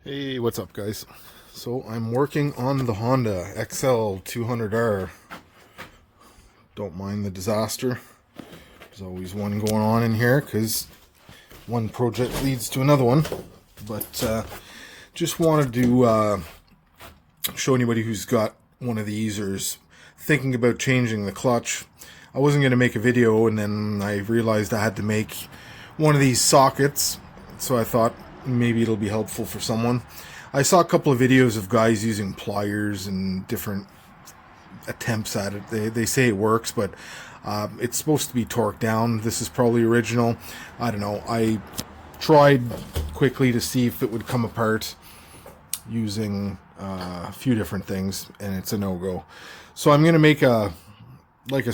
Hey, what's up, guys? So I'm working on the Honda XL 200R. Don't mind the disaster. There's always one going on in here because one project leads to another one. But just wanted to show anybody who's got one of these or is thinking about changing the clutch. I wasn't going to make a video, and then I realized I had to make one of these sockets, so I thought maybe it'll be helpful for someone. I saw a couple of videos of guys using pliers and different attempts at it. They say it works, but it's supposed to be torqued down. This is probably original. I don't know. I tried quickly to see if it would come apart using a few different things, and it's a no-go. So I'm going to make a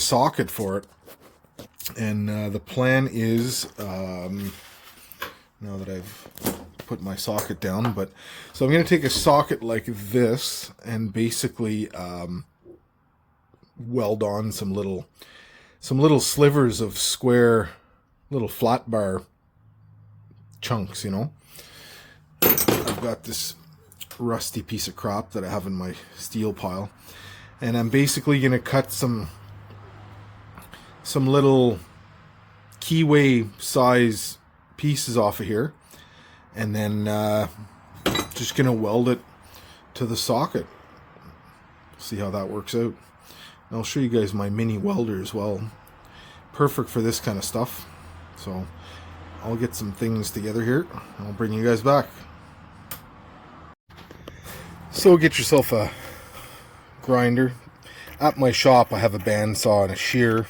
socket for it, and the plan is now that I've put my socket down, but so I'm going to take a socket like this and basically weld on some little slivers of square little flat bar chunks, you know. I've got this rusty piece of crap that I have in my steel pile, and I'm basically going to cut some little keyway size pieces off of here, and then just gonna weld it to the socket. See how that works out. And I'll show you guys my mini welder as well. Perfect for this kind of stuff. So I'll get some things together here and I'll bring you guys back. So get yourself a grinder. At my shop I have a bandsaw and a shear.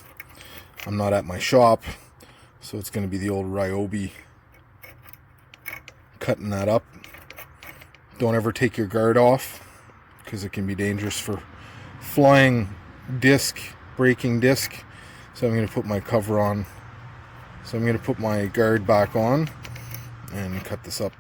I'm not at my shop, so it's going to be the old Ryobi cutting that up. Don't ever take your guard off because it can be dangerous for flying disc, breaking disc. So I'm going to put my cover on. So I'm going to put my guard back on and cut this up.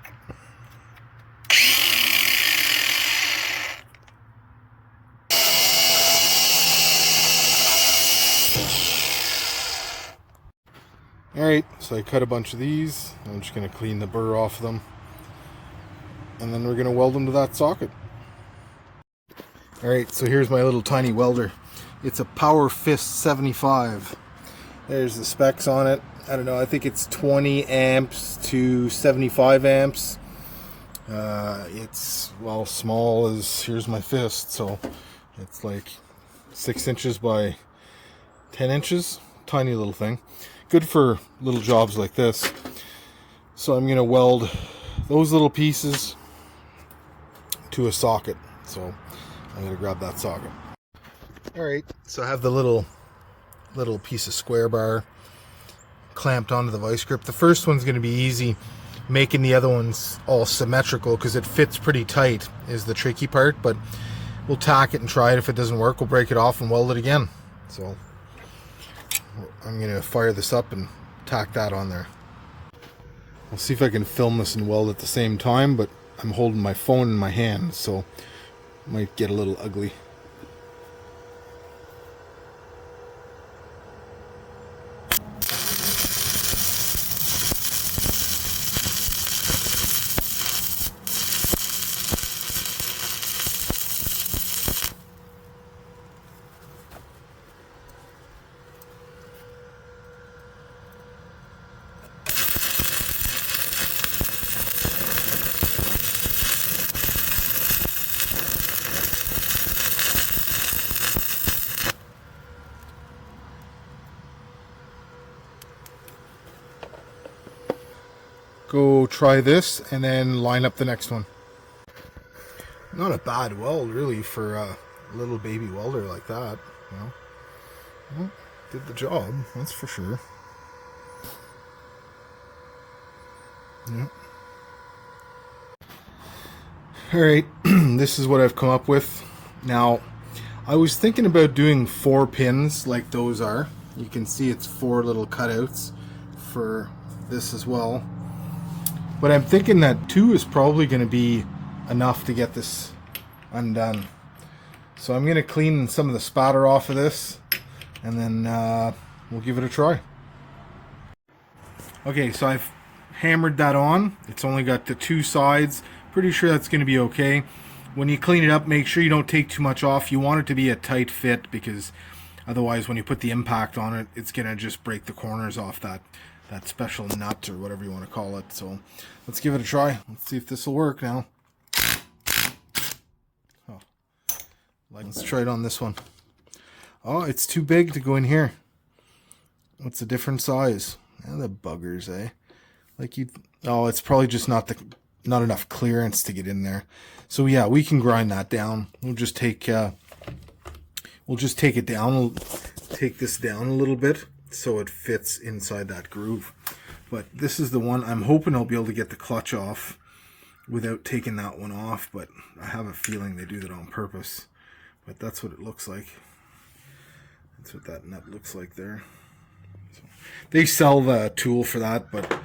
Alright, so I cut a bunch of these. I'm just going to clean the burr off of them. And then we're going to weld them to that socket. Alright, so here's my little tiny welder. It's a Power Fist 75. There's the specs on it. I don't know, I think it's 20 amps to 75 amps. It's, well, small as, here's my fist, so it's like 6 inches by 10 inches. Tiny little thing. Good for little jobs like this. So I'm going to weld those little pieces to a socket. So I'm going to grab that socket. Alright, so I have the little piece of square bar clamped onto the vice grip. The first one's going to be easy. Making the other ones all symmetrical because it fits pretty tight is the tricky part, but we'll tack it and try it. If it doesn't work, we'll break it off and weld it again. So I'm going to fire this up and tack that on there. I'll see if I can film this and weld at the same time, but I'm holding my phone in my hand, so it might get a little ugly. Go try this and then line up the next one. Not a bad weld really for a little baby welder like that, you know. Well, did the job, that's for sure. Yeah. Alright, this is what I've come up with. Now, I was thinking about doing 4 pins like those are. You can see it's 4 little cutouts for this as well. But I'm thinking that 2 is probably going to be enough to get this undone. So I'm going to clean some of the spatter off of this, and then we'll give it a try. Okay, so I've hammered that on. It's only got the 2 sides pretty sure that's going to be okay. When you clean it up, make sure you don't take too much off. You want it to be a tight fit, because otherwise when you put the impact on it, it's going to just break the corners off that special nut or whatever you want to call it. So let's give it a try. Let's see if this will work now. Oh, let's try it on this one. Oh, it's too big to go in here. What's a different size? Yeah, the buggers, eh? Like you. Oh, it's probably just not enough clearance to get in there. So yeah, we can grind that down. We'll just take it down. We'll take this down a little bit so it fits inside that groove. But this is the one I'm hoping I'll be able to get the clutch off without taking that one off. But I have a feeling they do that on purpose. But that's what it looks like. That's what that nut looks like there. So they sell the tool for that, but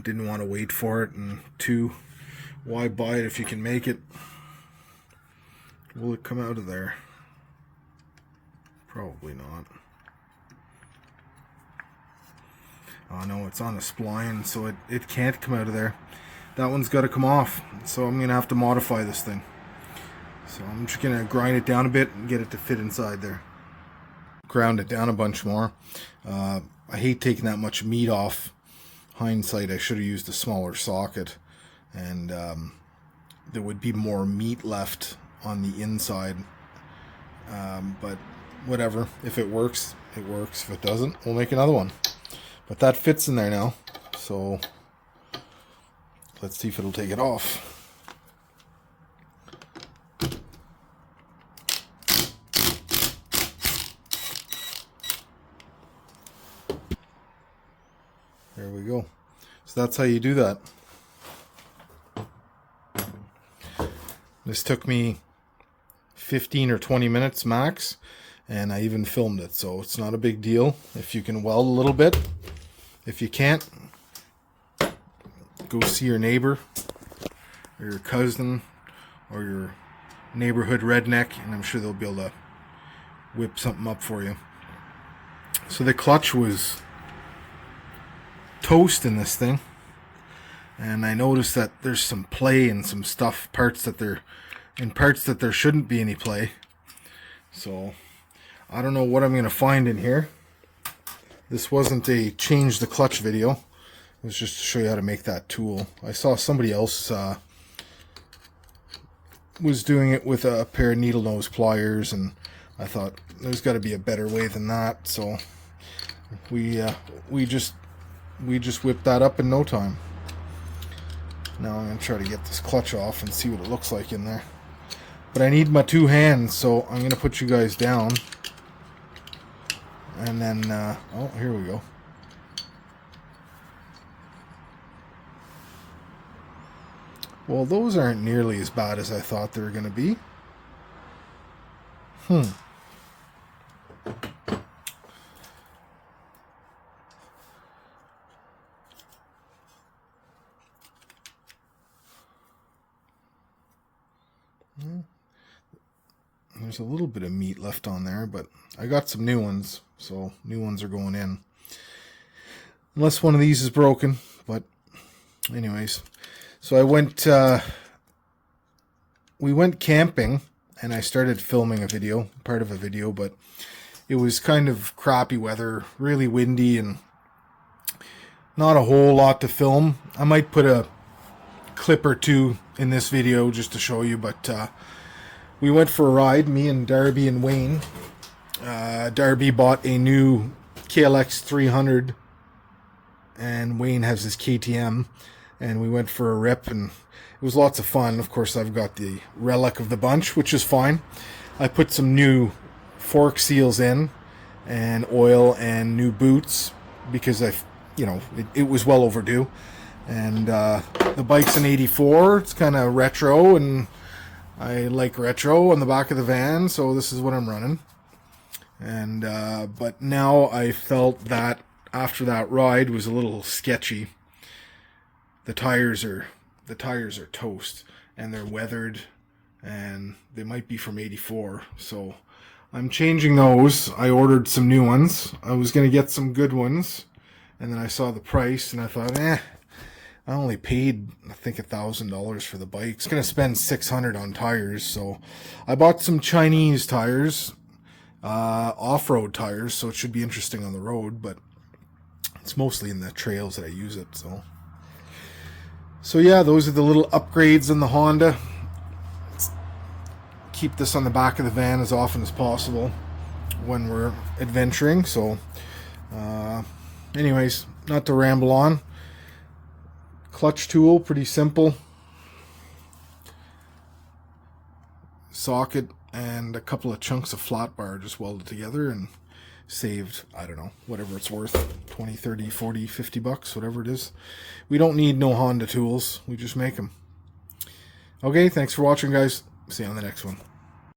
didn't want to wait for it, and two, why buy it if you can make it? Will it come out of there? Probably not. Oh no, it's on a spline, so it can't come out of there. That one's got to come off, so I'm gonna have to modify this thing. So I'm just gonna grind it down a bit and get it to fit inside there. Ground it down a bunch more. I hate taking that much meat off. Hindsight, I should have used a smaller socket, and there would be more meat left on the inside. But whatever. If it works, it works. If it doesn't, we'll make another one. But that fits in there now. So let's see if it'll take it off. There we go. So that's how you do that. This took me 15 or 20 minutes max, and I even filmed it, so it's not a big deal if you can weld a little bit. If you can't, go see your neighbor or your cousin or your neighborhood redneck, and I'm sure they'll be able to whip something up for you. So the clutch was toast in this thing, and I noticed that there's some play and some parts that there shouldn't be any play. So I don't know what I'm gonna find in here. This wasn't a change the clutch video. It was just to show you how to make that tool. I saw somebody else was doing it with a pair of needle nose pliers, and I thought there's got to be a better way than that. So we just whipped that up in no time. Now I'm going to try to get this clutch off and see what it looks like in there. But I need my two hands, so I'm going to put you guys down. And then, oh, here we go. Well, those aren't nearly as bad as I thought they were going to be. There's a little bit of meat left on there, but I got some new ones, so new ones are going in. Unless one of these is broken, but anyways. So we went camping, and I started filming part of a video, but it was kind of crappy weather, really windy, and not a whole lot to film. I might put a clip or two in this video just to show you, but we went for a ride, me and Darby and Wayne. Darby bought a new KLX 300, and Wayne has his KTM, and we went for a rip, and it was lots of fun. Of course, I've got the relic of the bunch, which is fine. I put some new fork seals in, and oil, and new boots, because it was well overdue. And the bike's an 84. It's kind of retro, and I like retro on the back of the van, so this is what I'm running. And but now I felt that after that ride was a little sketchy. The tires are toast, and they're weathered, and they might be from 84. So I'm changing those. I ordered some new ones. I was going to get some good ones, and then I saw the price, and I thought, I only paid, I think, $1,000 for the bike. It's gonna spend $600 on tires, so I bought some Chinese tires, off-road tires, so it should be interesting on the road, but it's mostly in the trails that I use it. So yeah, those are the little upgrades in the Honda. Keep this on the back of the van as often as possible when we're adventuring. So anyways, not to ramble on. Clutch tool, pretty simple. Socket and a couple of chunks of flat bar just welded together and saved, I don't know, whatever it's worth, 20, 30, 40, 50 bucks, whatever it is. We don't need no Honda tools. We just make them. Okay, thanks for watching, guys. See you on the next one.